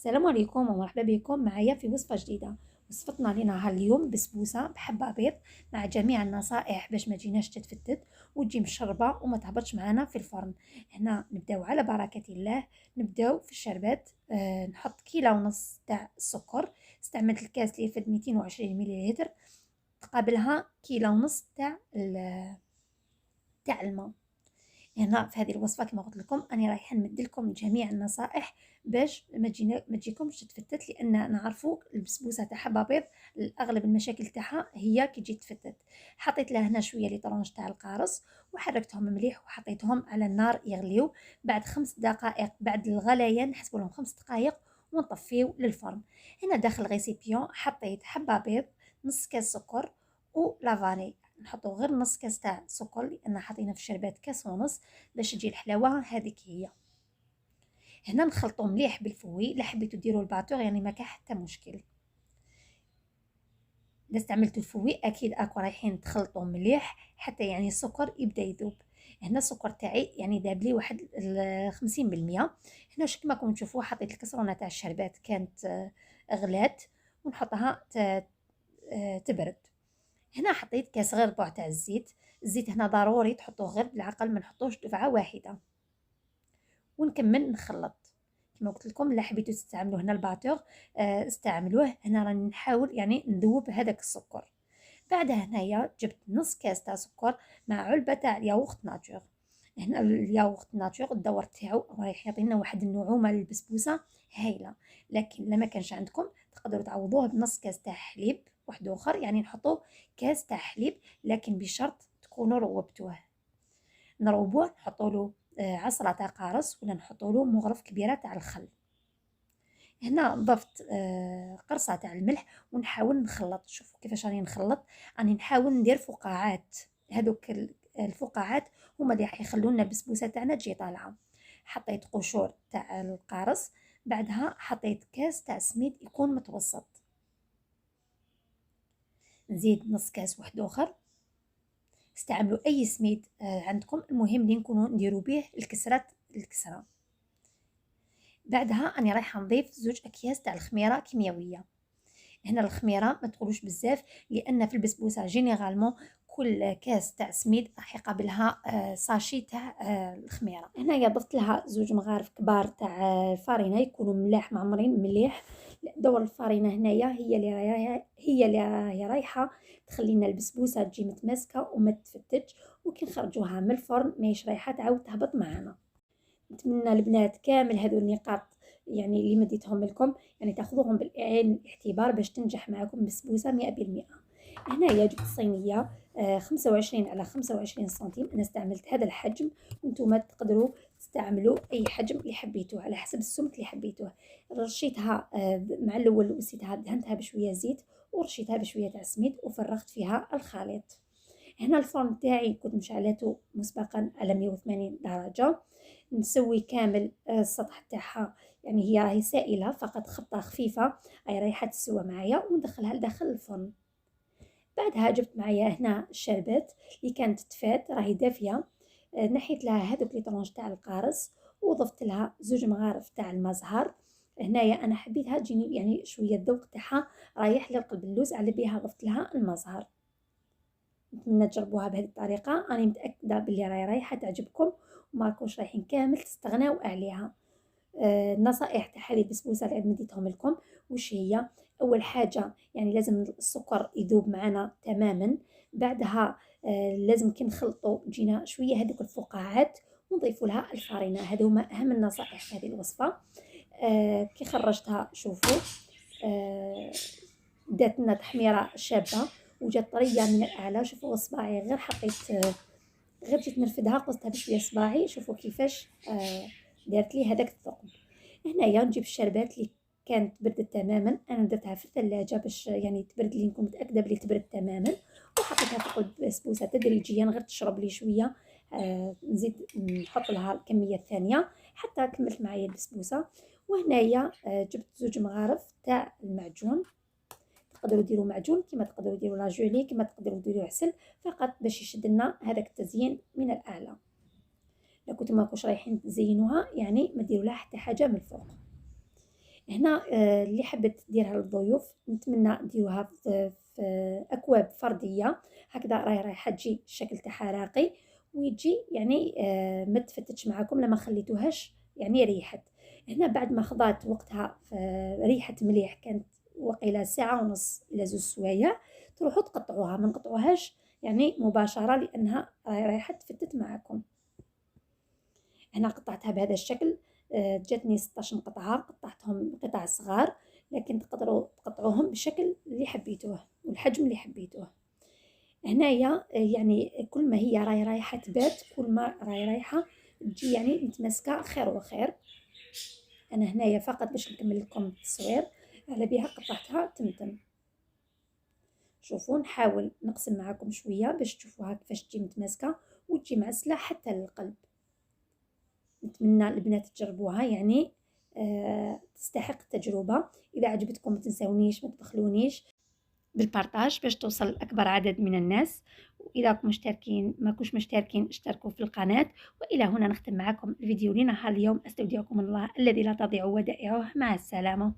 السلام عليكم ومرحبا بكم معايا في وصفة جديدة. وصفتنا لنا اليوم بسبوسة بحبة بيض مع جميع النصائح باش ما تجيناش تتفتت وتجي مشربة وما تهبطش معنا في الفرن. هنا نبداو على بركة الله. نبداو في الشربات. نحط كيلو ونص تاع السكر. استعملت الكاس اللي يفد 220 مليلتر، تقابلها كيلو ونص تاع الماء. هنا في هذه الوصفه كما قلت لكم اني رايحه نمد لكم جميع النصائح باش ما تجيكمش تتفتت، لان نعرفوا البسبوسه تاع حبه بيض اغلب المشاكل تاعها هي كي تجي تفتت. حطيت لها هنا شويه لي طرونج تاع القارص وحركتهم مليح وحطيتهم على النار يغليو. بعد 5 دقائق بعد الغليان نحسبوا لهم 5 دقائق ونطفيو للفرن. هنا داخل غيسيبيون حطيت حبه بيض، نص كاس سكر ولافاني. نحطو غير نص كاس تاع سكر لان حطينا في الشربات كاس ونص باش تجي الحلاوه هذيك هي. هنا نخلطو مليح بالفوي. لا حبيتو ديروا الباتور يعني ما كان حتى مشكل. اذا استعملتوا الفوي اكيد اكو رايحين تخلطوا مليح حتى يعني السكر يبدا يذوب. هنا السكر تاعي يعني داب لي واحد 50%. هنا كما راكم تشوفوا حطيت الكسرونه تاع الشربات كانت غلات ونحطها تبرد. هنا حطيت كاس غير ربع تاع الزيت. الزيت هنا ضروري تحطوه غير بالعقل، ما نحطوش دفعه واحده. ونكمل نخلط. كما قلت لكم لا حبيتو تستعملوا هنا الباتور استعملوه. هنا راني نحاول يعني نذوب هذاك السكر. بعدها هنايا جبت نص كاس تاع سكر مع علبه تاع الياغورت ناتور. هنا الياغورت ناتور الدور تاعو رايح يعطينا واحد النعومه للبسبوسه هايله. لكن لما كانش عندكم تقدروا تعوضوه بنص كاس تاع حليب واحد اخر، يعني نحطوا كاس تاع حليب لكن بشرط تكونوا روبتوه. نروبوه نحطوا له عصره تاع قارص ولا نحطوا له مغرف كبيره تاع الخل. هنا ضفت قرصه تاع الملح ونحاول نخلط. شوفوا كيفاش راني نخلط، راني نحاول ندير فقاعات. هذوك الفقاعات هما اللي راح يخلوا لنا البسبوسه تاعنا تجي طالعه. حطيت قشور تاع القارص، بعدها حطيت كاس تاع سميد يكون متوسط. نزيد نص كاس واحد اخر. استعملوا اي سميد عندكم، المهم اللي نكونوا نديروا به الكسره. بعدها اني رايحه نضيف 2 اكياس تاع الخميره كيميائيه. هنا الخميره ما تقولوش بزاف لان في البسبوسه جينيرالمون كل كاس تاع سميد راح يقابلها ساشي تاع الخميره. هنايا ضفت لها 2 مغارف كبار تاع الفارينه يكونوا ملاح معمرين مليح. دور الفارينه هنايا هي اللي راهي رايحه تخلي لنا البسبوسه تجي متماسكه وما تفتتش، وكي نخرجوها من الفرن ماهيش رايحه تعاود تهبط معنا. نتمنى البنات كامل هذو النقاط يعني اللي مديتهم لكم يعني تاخذوهم بالعين الاعتبار باش تنجح معكم بسبوسه 100%. هنايا جبت صينيه 25 على 25 سنتيم. انا استعملت هذا الحجم وانتم تقدروا تستعملوا اي حجم اللي حبيتوه على حسب السمك اللي حبيتوه. رشيتها مع الاول وسيتها دهنتها بشويه زيت ورشيتها بشويه تاع سميد وفرغت فيها الخليط. هنا الفرن تاعي كنت مشعلته مسبقا على 180 درجه. نسوي كامل السطح تاعها يعني هي راهي سائله فقط خبطه خفيفه راهي رايحه تسوى معايا وندخلها لداخل الفرن. بعدها جبت معايا هنا الشربات اللي كانت تفات راهي دافيه. نحيت لها هذوك لي طرونج تاع القارص وضفت لها 2 مغارف تاع المزهر. هنايا انا حبيتها تجيني يعني شويه الذوق تاعها رايح للقلب اللوز، على بها ضفت لها المزهر. نتمنى تجربوها بهذه الطريقه، انا متاكده باللي راهي رايحه تعجبكم وما راكوش رايحين كامل تستغناو عليها. النصائح تاع هذه البسبوسه اللي مديتهم لكم وش هي؟ اول حاجه يعني لازم السكر يذوب معنا تماما. بعدها لازم كي نخلطوا تجينا شويه هذوك الفقاعات ونضيفوا لها الفارينه. هذو هما اهم النصائح في هذه الوصفه. كي خرجتها شوفوا دات لنا تحميره شابه وجات طريه من الاعلى. شوفوا اصبعي غير حطيت غير جيت نرفدها قصتها بشويه صباعي. شوفوا كيفاش دارت لي هذاك الثقب. هنايا نجيب الشربات اللي كانت بردت تماما. انا درتها في الثلاجه باش يعني تبرد لي، نكون متاكده بلي تبرد تماما. وحطيتها في قلب البسبوسه تدريجيا غير تشرب لي شويه. نزيد نحط لها الكميه الثانيه حتى كملت معايا البسبوسه. وهنايا جبت 2 مغارف تاع المعجون. تقدروا ديروا معجون كما تقدروا ديروا لاجولي كما تقدروا ديروا عسل فقط باش يشد لنا هذاك التزيين من الاعلى. لو كنتم ماكوش رايحين تزينوها يعني ما ديروا لها حتى حاجه من الفوق. هنا اللي حبت ديرها للضيوف نتمنى ديروها في أكواب فردية، هكذا رايحة تجي الشكل تاعها راقي ويجي يعني ما تفتتش معاكم لما خليتوهاش يعني ريحت. هنا بعد ما خضات وقتها ريحت مليح، كانت وقيلة ساعة ونص إلى 2 سوايع، تروحوا تقطعوها، ما نقطعوهاش يعني مباشرة لأنها رايحة تفتت معاكم. هنا قطعتها بهذا الشكل، جاتني 16 قطعة، قطعتهم قطع صغار، لكن تقدروا تقطعوهم بالشكل اللي حبيتوه والحجم اللي حبيتوه. هنايا يعني كل ما هي رايحة تبات، كل ما رايحة تجي يعني متماسكة خير وخير. أنا هنايا فقط باش نكمل لكم التصوير على بها قطعتها تمتم. شوفوا نحاول نقسم معاكم شوية باش تشوفوها كيفاش تجي متماسكة وتجي معسلة حتى للقلب. نتمنى البنات تجربوها، يعني تستحق التجربة. إذا عجبتكم ما تنسونيش، ما تبخلونيش بالبارطاج باش توصل لأكبر عدد من الناس. وإذا كنتم مشتركين ما كنتش مشتركين اشتركوا في القناة. وإلى هنا نختم معكم الفيديو لنهار اليوم. أستودعكم الله الذي لا تضيع ودائعه. مع السلامة.